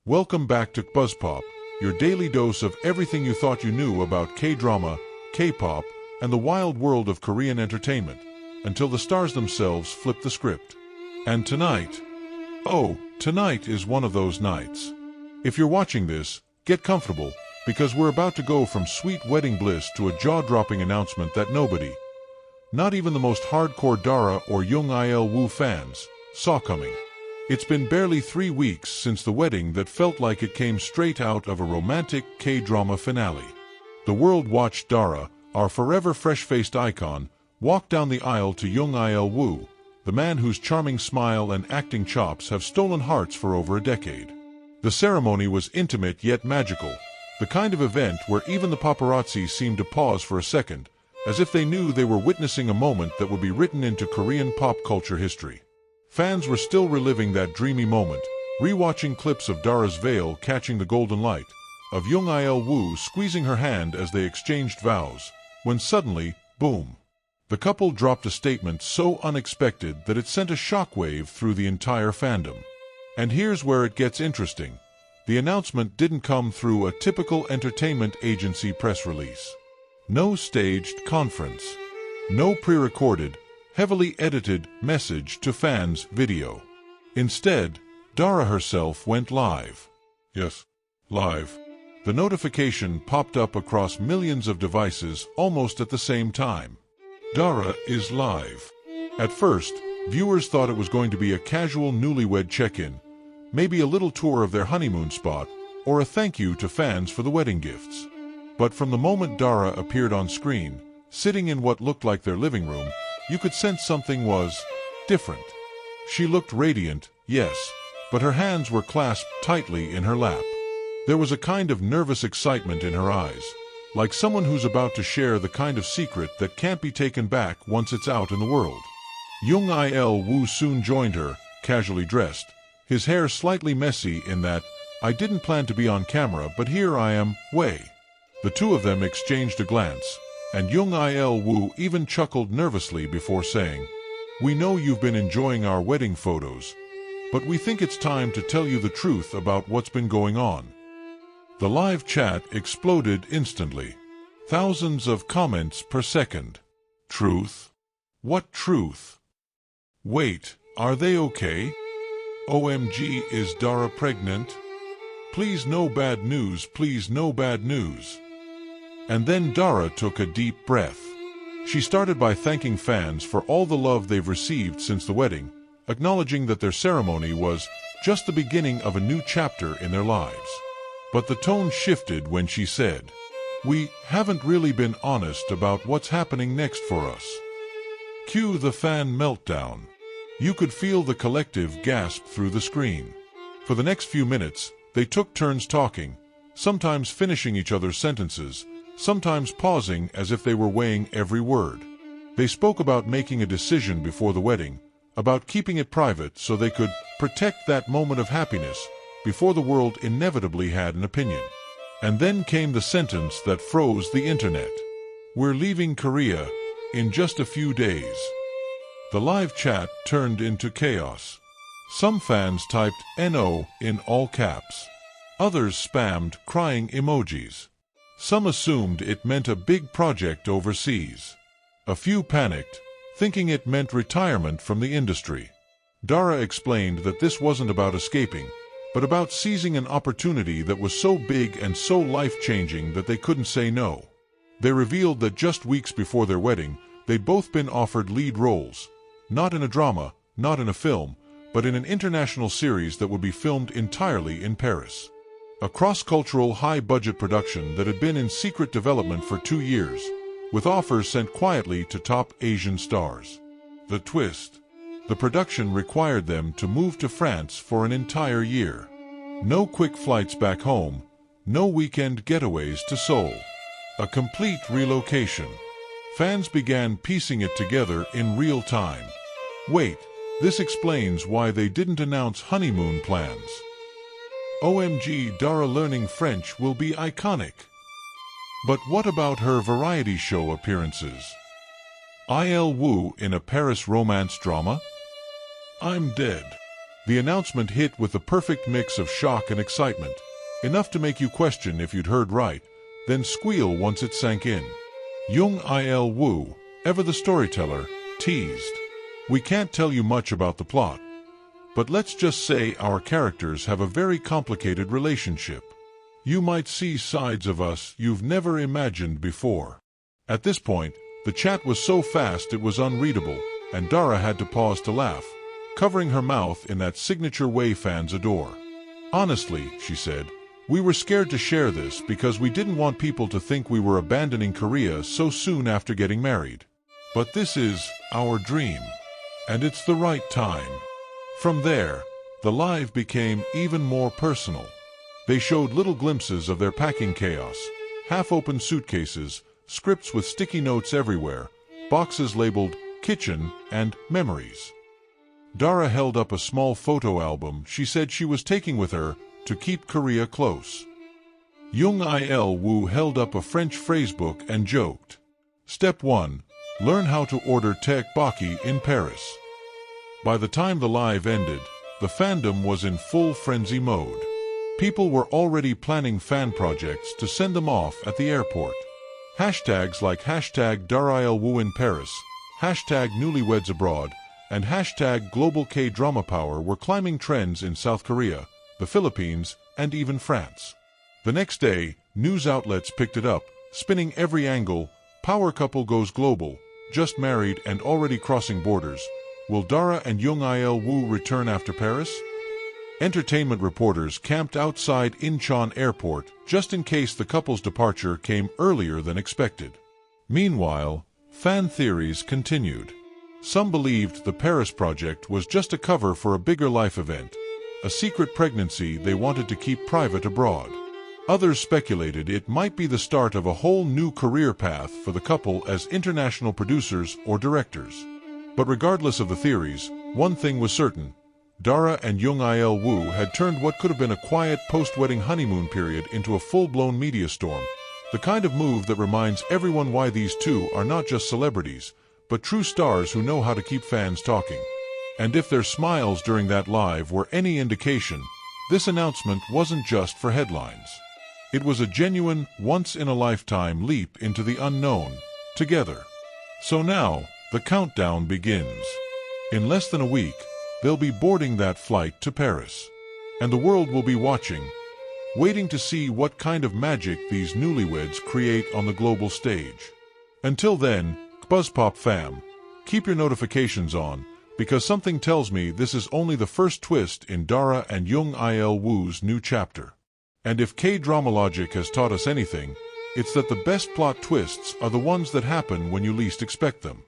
Welcome back to KBUZZPOP, your daily dose of everything you thought you knew about K-drama, K-pop, and the wild world of Korean entertainment, until the stars themselves flip the script. And tonight, tonight is one of those nights. If you're watching this, get comfortable, because we're about to go from sweet wedding bliss to a jaw-dropping announcement that nobody, not even the most hardcore Dara or Jung Il-woo fans, saw coming. It's been barely 3 weeks since the wedding that felt like it came straight out of a romantic K-drama finale. The world watched Dara, our forever fresh-faced icon, walk down the aisle to Jung Il-woo, the man whose charming smile and acting chops have stolen hearts for over a decade. The ceremony was intimate yet magical, the kind of event where even the paparazzi seemed to pause for a second, as if they knew they were witnessing a moment that would be written into Korean pop culture history. Fans were still reliving that dreamy moment, rewatching clips of Dara's veil catching the golden light, of Jung Il-woo squeezing her hand as they exchanged vows, when suddenly, boom. The couple dropped a statement so unexpected that it sent a shockwave through the entire fandom. And here's where it gets interesting. The announcement didn't come through a typical entertainment agency press release. No staged conference. No pre-recorded, heavily edited message to fans video. Instead, Dara herself went live. Yes, live. The notification popped up across millions of devices almost at the same time. Dara is live. At first, viewers thought it was going to be a casual newlywed check-in, maybe a little tour of their honeymoon spot, or a thank you to fans for the wedding gifts. But from the moment Dara appeared on screen, sitting in what looked like their living room, you could sense something was different. She looked radiant, yes, but her hands were clasped tightly in her lap. There was a kind of nervous excitement in her eyes, like someone who's about to share the kind of secret that can't be taken back once it's out in the world. Jung Il-woo soon joined her, casually dressed, his hair slightly messy in that, "I didn't plan to be on camera but here I am" way. The two of them exchanged a glance, and Jung Il-woo even chuckled nervously before saying, "We know you've been enjoying our wedding photos, but we think it's time to tell you the truth about what's been going on." The live chat exploded instantly. Thousands of comments per second. Truth? What truth? Wait, are they okay? OMG, is Dara pregnant? Please no bad news, please no bad news. And then Dara took a deep breath. She started by thanking fans for all the love they've received since the wedding, acknowledging that their ceremony was just the beginning of a new chapter in their lives. But the tone shifted when she said, "We haven't really been honest about what's happening next for us." Cue the fan meltdown. You could feel the collective gasp through the screen. For the next few minutes, they took turns talking, sometimes finishing each other's sentences, sometimes pausing as if they were weighing every word. They spoke about making a decision before the wedding, about keeping it private so they could protect that moment of happiness before the world inevitably had an opinion. And then came the sentence that froze the internet. "We're leaving Korea in just a few days." The live chat turned into chaos. Some fans typed "NO" in all caps. Others spammed crying emojis. Some assumed it meant a big project overseas. A few panicked, thinking it meant retirement from the industry. Dara explained that this wasn't about escaping, but about seizing an opportunity that was so big and so life-changing that they couldn't say no. They revealed that just weeks before their wedding, they'd both been offered lead roles, not in a drama, not in a film, but in an international series that would be filmed entirely in Paris. A cross-cultural, high-budget production that had been in secret development for 2 years, with offers sent quietly to top Asian stars. The twist: the production required them to move to France for an entire year. No quick flights back home, no weekend getaways to Seoul. A complete relocation. Fans began piecing it together in real time. Wait, this explains why they didn't announce honeymoon plans. OMG, Dara learning French will be iconic. But what about her variety show appearances? Il-woo in a Paris romance drama? I'm dead. The announcement hit with the perfect mix of shock and excitement, enough to make you question if you'd heard right, then squeal once it sank in. Jung Il Woo, ever the storyteller, teased. We can't tell you much about the plot, but let's just say our characters have a very complicated relationship. You might see sides of us you've never imagined before. At this point, the chat was so fast it was unreadable, and Dara had to pause to laugh, covering her mouth in that signature way fans adore. Honestly, she said, we were scared to share this because we didn't want people to think we were abandoning Korea so soon after getting married. But this is our dream, and it's the right time. From there, the live became even more personal. They showed little glimpses of their packing chaos, half-open suitcases, scripts with sticky notes everywhere, boxes labeled kitchen and memories. Dara held up a small photo album she said she was taking with her to keep Korea close. Jung Il Woo held up a French phrasebook and joked. Step 1. Learn how to order tteokbokki in Paris. By the time the live ended, the fandom was in full frenzy mode. People were already planning fan projects to send them off at the airport. Hashtags like hashtag Dara Il Woo in Paris, hashtag newlyweds abroad, and hashtag global K-drama power were climbing trends in South Korea, the Philippines, and even France. The next day, news outlets picked it up, spinning every angle. Power couple goes global, just married and already crossing borders. Will Dara and Jung Il Woo return after Paris? Entertainment reporters camped outside Incheon Airport just in case the couple's departure came earlier than expected. Meanwhile, fan theories continued. Some believed the Paris project was just a cover for a bigger life event, a secret pregnancy they wanted to keep private abroad. Others speculated it might be the start of a whole new career path for the couple as international producers or directors. But regardless of the theories, one thing was certain. Dara and Jung Il Woo had turned what could have been a quiet post-wedding honeymoon period into a full-blown media storm, the kind of move that reminds everyone why these two are not just celebrities, but true stars who know how to keep fans talking. And if their smiles during that live were any indication, this announcement wasn't just for headlines. It was a genuine, once-in-a-lifetime leap into the unknown, together. So now, the countdown begins. In less than a week, they'll be boarding that flight to Paris. And the world will be watching, waiting to see what kind of magic these newlyweds create on the global stage. Until then, KBUZZPOP fam, keep your notifications on, because something tells me this is only the first twist in Dara and Jung Il Woo's new chapter. And if K-drama logic has taught us anything, it's that the best plot twists are the ones that happen when you least expect them.